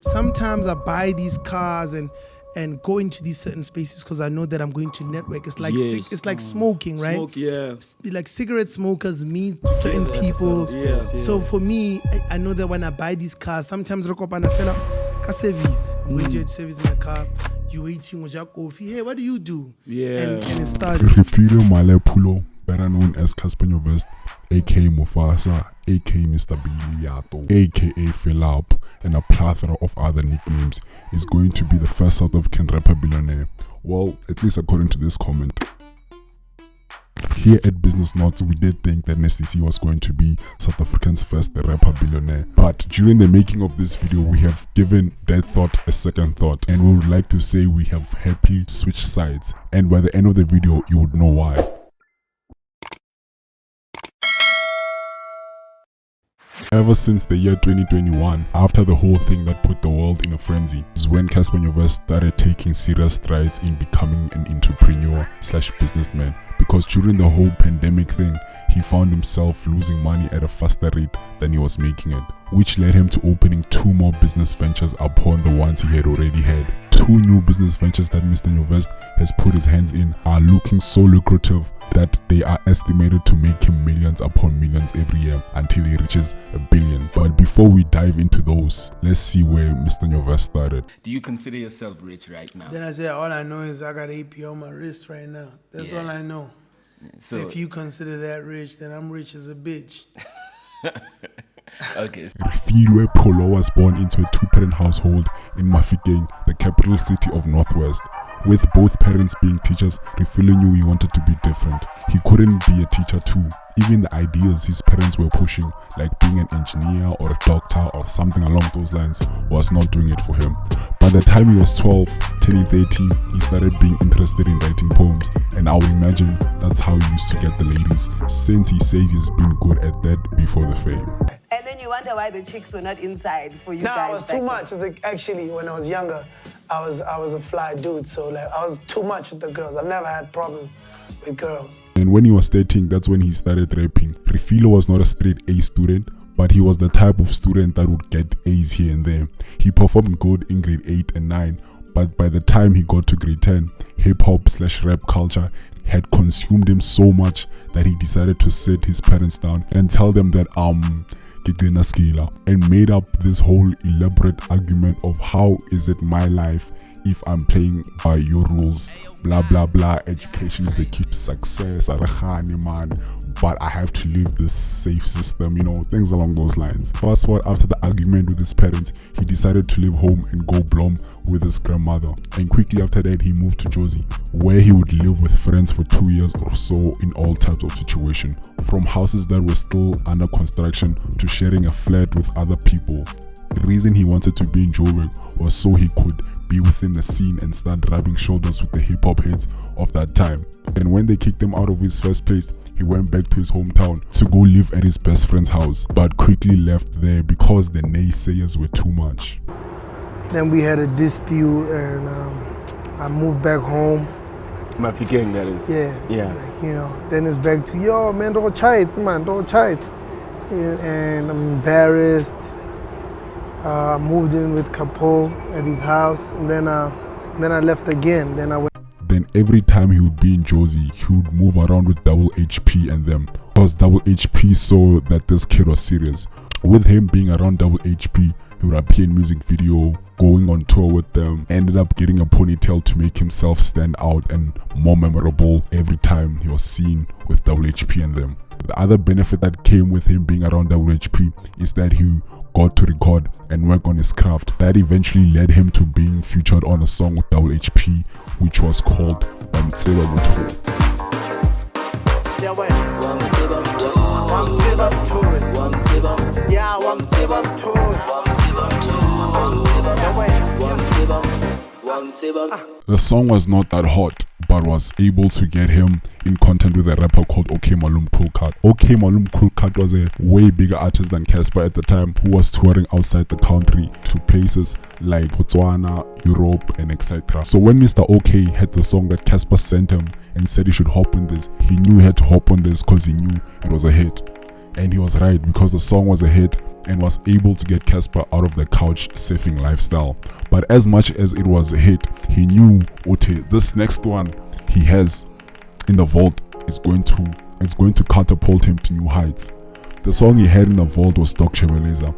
Sometimes I buy these cars and go into these certain spaces because I know that I'm going to network. It's like it's like smoking, right? Smoke, yeah. Like cigarette smokers meet certain people. Yeah. So for me, I know that when I buy these cars, sometimes I service. I'm going to service my car. You waiting with your coffee. Hey, what do you do? Yeah. And it starts. Refilio Male Pulo, better known as Cassper Nyovest, aka Mufasa, aka Mr. Billiato, aka Philip, and a plethora of other nicknames, is going to be the first South African rapper billionaire. Well, at least according to this comment. Here at Business Notes, we did think that NSTC was going to be South Africa's first rapper billionaire. But during the making of this video, we have given that thought a second thought, and we would like to say we have happily switched sides. And by the end of the video, you would know why. Ever since the year 2021, after the whole thing that put the world in a frenzy, is when Cassper Nyovest started taking serious strides in becoming an entrepreneur/businessman. Because during the whole pandemic thing, he found himself losing money at a faster rate than he was making it, which led him to opening 2 more business ventures upon the ones he had already had. 2 new business ventures that Mr. Nyovest has put his hands in are looking so lucrative that they are estimated to make him millions upon millions every year until he reaches $1 billion. But before we dive into those, let's see where Mr. Nyovest started. Do you consider yourself rich right now? Then I said, all I know is I got AP on my wrist right now. That's all I know. So if you consider that rich, then I'm rich as a bitch. Okay. Refilwe Polo was born into a 2-parent household in Mafikeng, the capital city of Northwest. With both parents being teachers, Refilwe knew he wanted to be different. He couldn't be a teacher too. Even the ideas his parents were pushing, like being an engineer or a doctor or something along those lines, was not doing it for him. By the time he was 12, turning 13, he started being interested in writing poems, and I would imagine that's how he used to get the ladies, since he says he's been good at that before the fame. And then you wonder why the chicks were not inside for you No, guys. it was too much. It's like, actually, when I was younger, I was a fly dude, so like I was too much with the girls. I've never had problems with girls. And when he was 13, that's when he started rapping. Refilwe was not a straight A student, but he was the type of student that would get A's here and there. He performed good in grade 8 and 9, but by the time he got to grade 10, hip-hop/rap culture had consumed him so much that he decided to sit his parents down and tell them that and made up this whole elaborate argument of how is it my life if I'm playing by your rules, blah blah blah. Education is the key to success, man, but I have to live this safe system, things along those lines. Fast forward, after the argument with his parents, he decided to leave home and go Blom with his grandmother, and quickly after that he moved to Jozi, where he would live with friends for 2 years or so in all types of situations, from houses that were still under construction to sharing a flat with other people. The reason he wanted to be in Joburg was so he could be within the scene and start rubbing shoulders with the hip-hop heads of that time. And when they kicked him out of his first place, he went back to his hometown to go live at his best friend's house, but quickly left there because the naysayers were too much. Then we had a dispute, and I moved back home. Mafikeng, that is. Yeah. Like, then it's back to, yo, man, don't try it, man, don't try it. And I'm embarrassed. I moved in with Capo at his house, and then I left again. Then every time he would be in Jozi, he would move around with Double HP and them, because Double HP saw that this kid was serious. With him being around Double HP, he would appear in music video, going on tour with them, ended up getting a ponytail to make himself stand out and more memorable every time he was seen with Double HP and them. The other benefit that came with him being around Double HP is that he got to record and work on his craft. That eventually led him to being featured on a song with Double HP, which was called The song was not that hot, but was able to get him in content with a rapper called OK Malum Cool Cut. OK Malum Cool Cut was a way bigger artist than Cassper at the time, who was touring outside the country to places like Botswana, Europe, and etc. So when Mr. OK had the song that Cassper sent him and said he should hop on this, he knew he had to hop on this because he knew it was a hit. And he was right, because the song was a hit and was able to get Cassper out of the couch surfing lifestyle. But as much as it was a hit, he knew, okay, this next one he has in the vault is going to catapult him to new heights. The song he had in the vault was Dr. Beleza,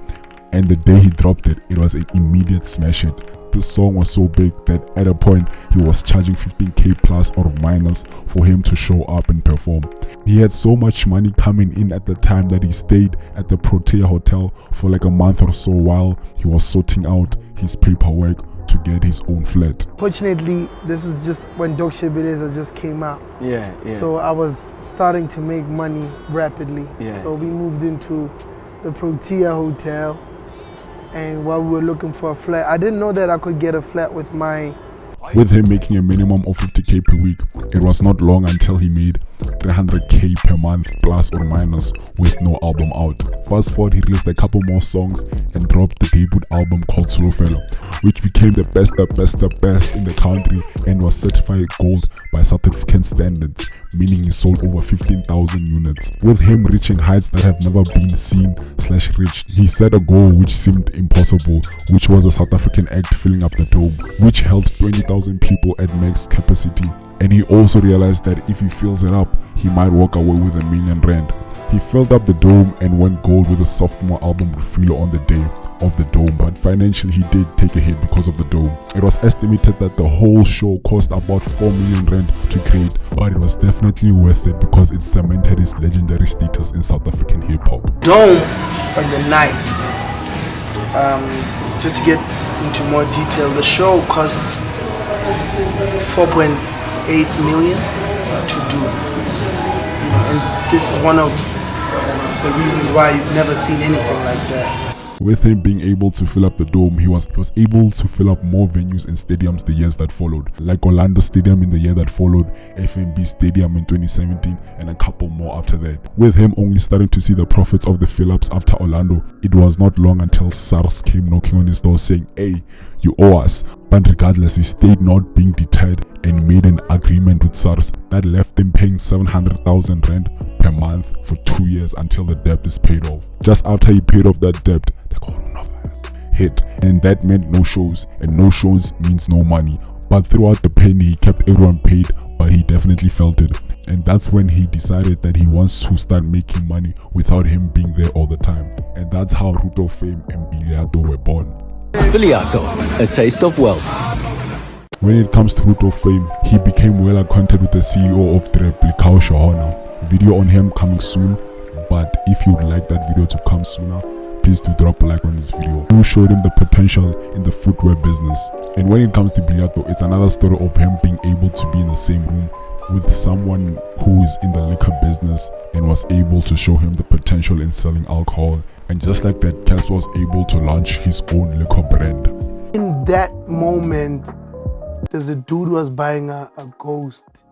and the day he dropped it, it was an immediate smash hit. This song was so big that at a point he was charging 15k plus or minus for him to show up and perform. He had so much money coming in at the time that he stayed at the Protea Hotel for like a month or so while he was sorting out his paperwork to get his own flat. Fortunately, this is just when Dr. Beleza just came out. Yeah. So I was starting to make money rapidly. Yeah. So we moved into the Protea Hotel, and while we were looking for a flat, I didn't know that I could get a flat with him making a minimum of 50k per week. It was not long until he made 300k per month plus or minus with no album out. Fast forward, he released a couple more songs and dropped the debut album called Solo Fellow, which became the best in the country and was certified gold by South African standards, meaning he sold over 15,000 units. With him reaching heights that have never been seen / reached, he set a goal which seemed impossible, which was a South African act filling up the dome, which held 20,000 people at max capacity. And he also realized that if he fills it up, he might walk away with R1 million. He filled up the dome and went gold with a sophomore album reveal on the day of the dome, but financially he did take a hit because of the dome. It was estimated that the whole show cost about 4 million rand to create, but it was definitely worth it because it cemented his legendary status in South African hip-hop. Dome on the night. Just to get into more detail, the show costs 4.8 million to do. And this is one of the reasons why you've never seen anything like that. With him being able to fill up the dome, he was able to fill up more venues and stadiums the years that followed, like Orlando Stadium in the year that followed, FNB Stadium in 2017, and a couple more after that. With him only starting to see the profits of the fill-ups after Orlando, it was not long until SARS came knocking on his door saying, "Hey, you owe us." But regardless, he stayed not being deterred and made an agreement with SARS that left him paying 700,000 rand per month for 2 years until the debt is paid off. Just after he paid off that debt, the coronavirus hit, and that meant no shows, and no shows means no money. But throughout the pain, he kept everyone paid, but he definitely felt it. And that's when he decided that he wants to start making money without him being there all the time. And that's how Root of Fame and Billiato were born. Billiato, a taste of wealth. When it comes to Root of Fame, he became well acquainted with the CEO of the Billiato Shahona. Video on him coming soon, but if you would like that video to come sooner, please do drop a like on this video. Who showed him the potential in the footwear business. And when it comes to Billiato, it's another story of him being able to be in the same room with someone who is in the liquor business and was able to show him the potential in selling alcohol. And just like that, Cassper was able to launch his own liquor brand. In that moment, there's a dude who was buying a Ghost,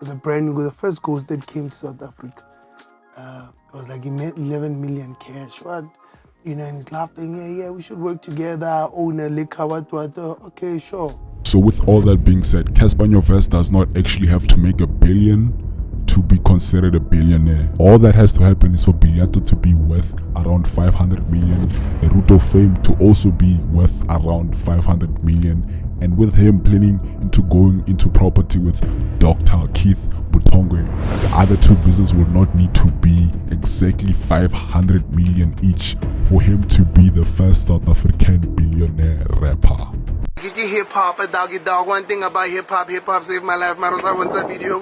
the brand new, the first Ghost that came to South Africa. It was like he made 11 million cash. What? And he's laughing, yeah, we should work together, own a liquor, what, okay, sure. So with all that being said, Cassper Nyovest does not actually have to make $1 billion to be considered a billionaire. All that has to happen is for Billiato to be worth around 500 million, the Root of Fame to also be worth around 500 million, and with him planning into going into property with Dr. Keith Butongwe, the other two businesses will not need to be exactly 500 million each for him to be the first South African billionaire rapper. Hip hop, a doggy dog. One thing about hip hop saved my life. I want that video.